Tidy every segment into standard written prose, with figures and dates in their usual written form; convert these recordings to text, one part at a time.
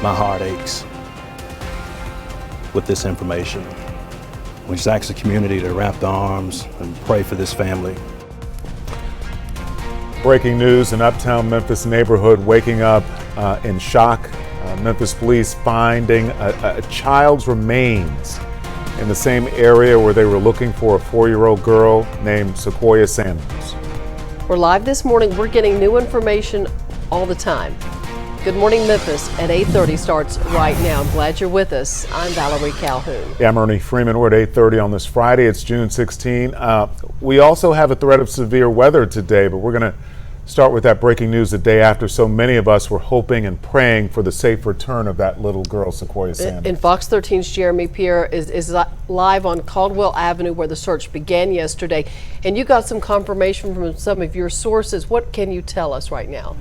My heart aches with this information. We just ask the community to wrap their arms and pray for this family. Breaking news: an uptown Memphis neighborhood waking up in shock. Memphis police finding a child's remains in the same area where they were looking for a 4-year-old girl named Sequoia Samuels. We're live this morning. We're getting new information all the time. Good Morning Memphis at 8:30 starts right now. I'm glad you're with us. I'm Valerie Calhoun. Yeah, I'm Ernie Freeman. We're at 8:30 on this Friday. It's June 16. We also have a threat of severe weather today, but we're going to start with that breaking news the day after so many of us were hoping and praying for the safe return of that little girl, Sequoia Samuels. And Fox 13's Jeremy Pierre is live on Caldwell Avenue where the search began yesterday. And you got some confirmation from some of your sources. What can you tell us right now?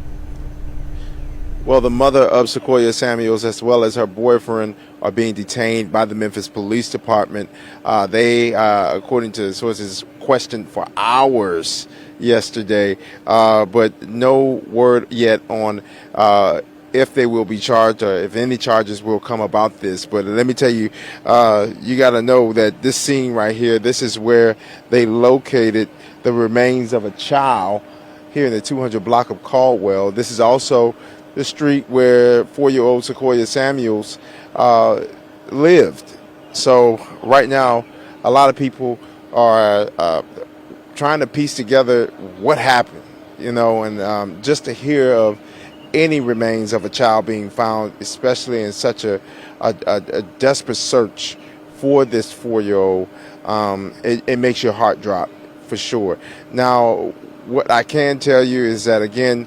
Well, the mother of Sequoia Samuels, as well as her boyfriend, are being detained by the Memphis Police Department. They, according to sources, questioned for hours yesterday, but no word yet on if they will be charged or if any charges will come about this. But let me tell you, you got to know that this scene right here, this is where they located the remains of a child here in the 200 block of Caldwell. This is also the street where 4-year-old Sequoia Samuels lived. So right now, a lot of people are trying to piece together what happened, and just to hear of any remains of a child being found, especially in such a desperate search for this 4-year-old, it makes your heart drop for sure. Now, what I can tell you is that, again,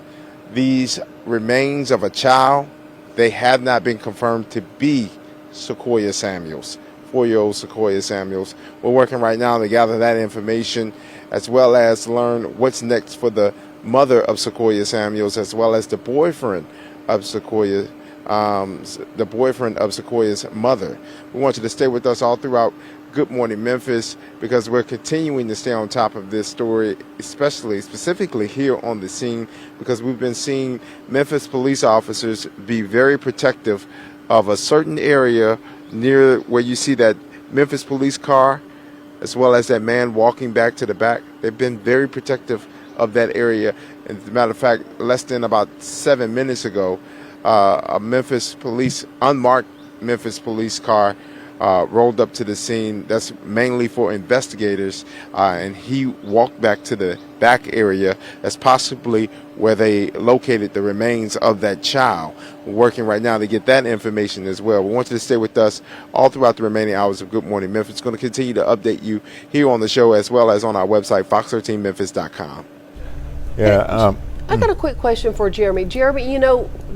these remains of a child, they have not been confirmed to be Sequoia Samuels, 4-year-old Sequoia Samuels. We're working right now to gather that information, as well as learn what's next for the mother of Sequoia Samuels, as well as the boyfriend of Sequoia's mother. We want you to stay with us all throughout Good Morning Memphis, because we're continuing to stay on top of this story, specifically here on the scene, because we've been seeing Memphis police officers be very protective of a certain area near where you see that Memphis police car, as well as that man walking back to the back. They've been very protective of that area. And as a matter of fact, less than about 7 minutes ago, a unmarked Memphis police car rolled up to the scene. That's mainly for investigators, and he walked back to the back area. That's possibly where they located the remains of that child. We're working right now to get that information as well. We want you to stay with us all throughout the remaining hours of Good Morning Memphis. It's going to continue to update you here on the show, as well as on our website, fox13memphis.com. Yeah. I got a quick question for Jeremy. Jeremy,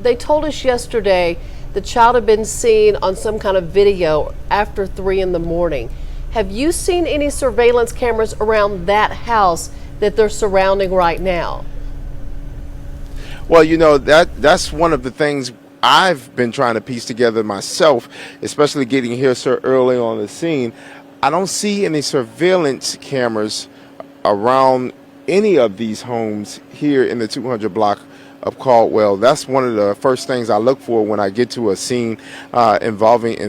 they told us yesterday the child had been seen on some kind of video after 3 in the morning. Have you seen any surveillance cameras around that house that they're surrounding right now? Well, that's one of the things I've been trying to piece together myself, especially getting here so early on the scene. I don't see any surveillance cameras around any of these homes here in the 200 block of Caldwell. That's one of the first things I look for when I get to a scene involving an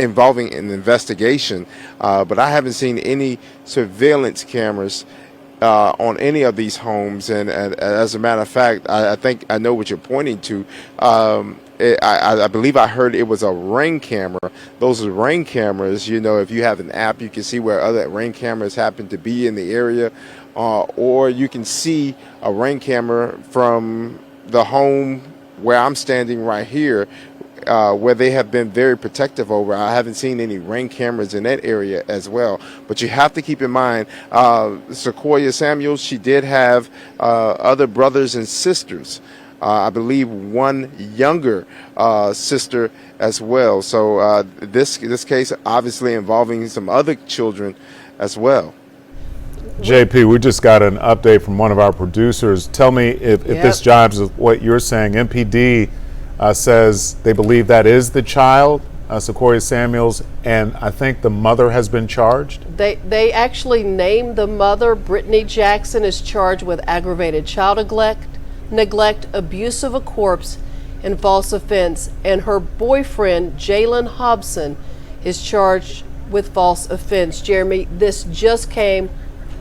investigation. But I haven't seen any surveillance cameras on any of these homes. And as a matter of fact, I think I know what you're pointing to. I believe I heard it was a Ring camera. Those are Ring cameras. If you have an app, you can see where other Ring cameras happen to be in the area. Or you can see a Ring camera from the home where I'm standing right here, where they have been very protective over. I haven't seen any Ring cameras in that area as well. But you have to keep in mind, Sequoia Samuels, she did have other brothers and sisters. I believe one younger sister as well. So this case obviously involving some other children as well. JP, we just got an update from one of our producers. Tell me if this jives with what you're saying. MPD says they believe that is the child, Sequoia Samuels, and I think the mother has been charged. They actually named the mother. Brittany Jackson is charged with aggravated child neglect, abuse of a corpse, and false offense, and her boyfriend, Jalen Hobson, is charged with false offense. Jeremy, this just came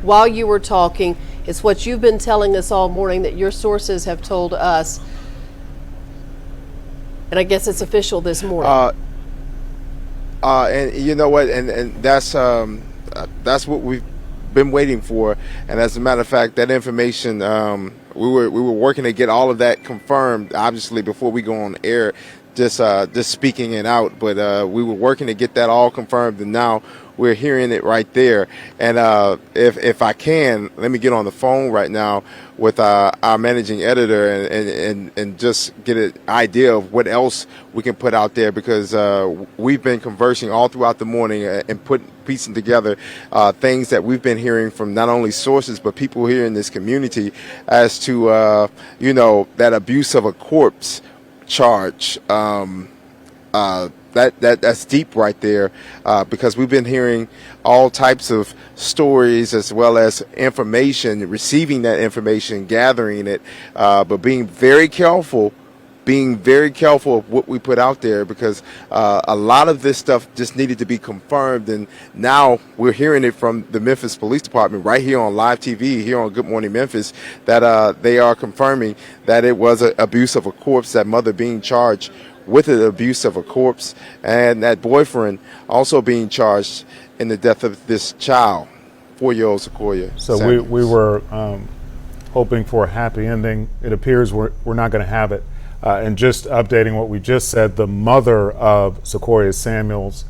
while you were talking. It's what you've been telling us all morning that your sources have told us. And I guess it's official this morning. And you know what? And that's what we've been waiting for. And as a matter of fact, that information, we were working to get all of that confirmed, obviously, before we go on air, just speaking it out. But we were working to get that all confirmed, and now we're hearing it right there. And if I can, let me get on the phone right now with our managing editor and just get an idea of what else we can put out there, because we've been conversing all throughout the morning and piecing together things that we've been hearing from not only sources but people here in this community as to that abuse of a corpse charge. That's deep right there, because we've been hearing all types of stories as well as information, receiving that information, gathering it, but being very careful of what we put out there, because a lot of this stuff just needed to be confirmed, and now we're hearing it from the Memphis Police Department right here on live TV, here on Good Morning Memphis, that they are confirming that it was an abuse of a corpse, that mother being charged with the abuse of a corpse, and that boyfriend also being charged in the death of this child, 4-year-old Sequoia. So we were hoping for a happy ending. It appears we're not going to have it. And just updating what we just said, the mother of Sequoia Samuels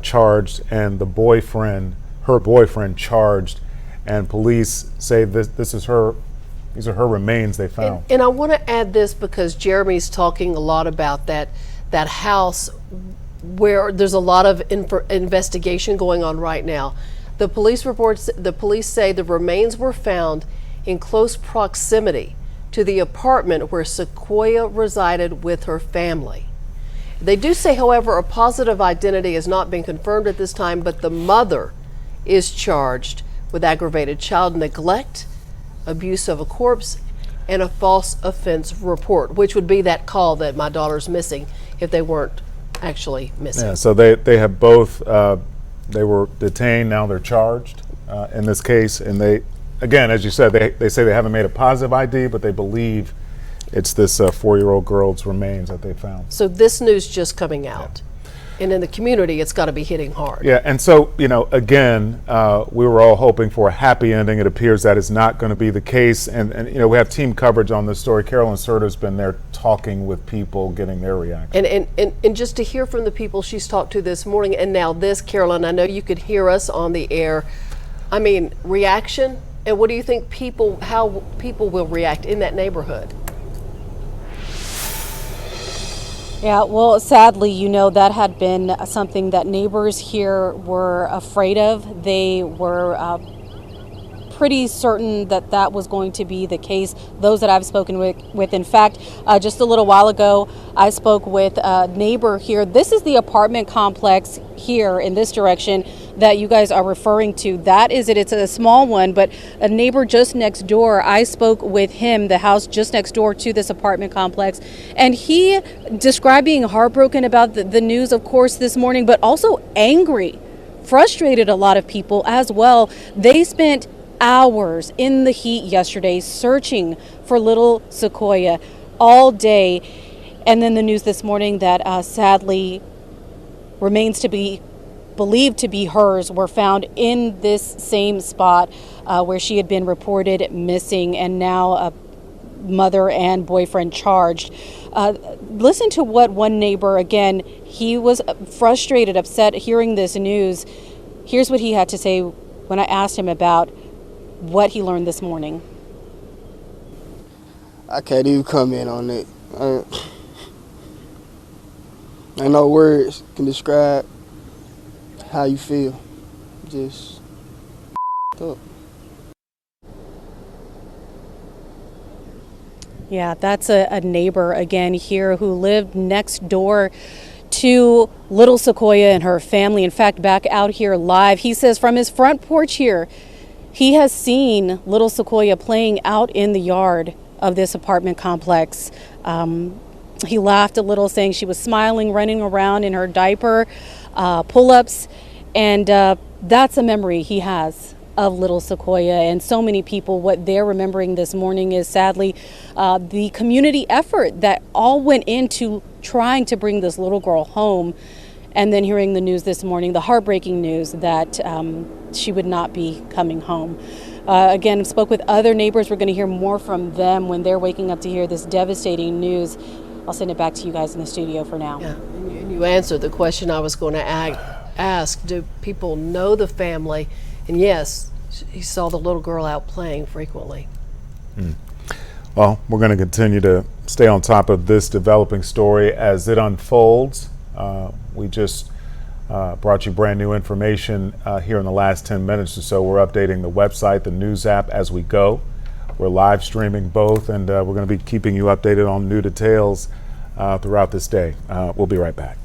charged, and the boyfriend, her boyfriend, charged, and police say this is her. These are her remains they found. And I want to add this because Jeremy's talking a lot about that house where there's a lot of investigation going on right now. The police say the remains were found in close proximity to the apartment where Sequoia resided with her family. They do say, however, a positive identity has not been confirmed at this time, but the mother is charged with aggravated child neglect, abuse of a corpse, and a false offense report, which would be that call that my daughter's missing if they weren't actually missing. Yeah, so they have both, they were detained, now they're charged in this case, and they, again, as you said, they say they haven't made a positive ID, but they believe it's this 4-year-old girl's remains that they found. So this news just coming out. Yeah. And in the community, it's got to be hitting hard. Yeah, and so, again, we were all hoping for a happy ending. It appears that is not going to be the case. And we have team coverage on this story. Carolyn Serta's been there talking with people, getting their reaction. And just to hear from the people she's talked to this morning, and now this, Carolyn, I know you could hear us on the air. I mean, reaction, and what do you think how people will react in that neighborhood? Yeah, well, sadly, that had been something that neighbors here were afraid of. They were pretty certain that was going to be the case, those that I've spoken with. In fact, just a little while ago, I spoke with a neighbor here. This is the apartment complex here in this direction that you guys are referring to. That is it. It's a small one, but a neighbor just next door, I spoke with him, the house just next door to this apartment complex, and he described being heartbroken about the news, of course, this morning, but also angry, frustrated, a lot of people as well. They spent hours in the heat yesterday searching for little Sequoia all day, and then the news this morning that sadly remains to be believed to be hers were found in this same spot where she had been reported missing, and now mother and boyfriend charged. Listen to what one neighbor, again, he was frustrated, upset hearing this news. Here's what he had to say when I asked him about what he learned this morning. I can't even comment on it. Ain't no words can describe how you feel. Just up. Yeah, that's a neighbor again here who lived next door to little Sequoia and her family. In fact, back out here live, he says from his front porch here, he has seen little Sequoia playing out in the yard of this apartment complex. He laughed a little, saying she was smiling, running around in her diaper, pull-ups, and that's a memory he has of little Sequoia. And so many people, what they're remembering this morning is sadly the community effort that all went into trying to bring this little girl home, and then hearing the news this morning, the heartbreaking news that she would not be coming home. Again, spoke with other neighbors. We're going to hear more from them when they're waking up to hear this devastating news. I'll send it back to you guys in the studio for now. Yeah, and you answered the question I was going to ask. Do people know the family? And yes, he saw the little girl out playing frequently. Well, we're going to continue to stay on top of this developing story as it unfolds. We just brought you brand new information here in the last 10 minutes or so. We're updating the website, the news app as we go. We're live streaming both, and we're going to be keeping you updated on new details throughout this day. We'll be right back.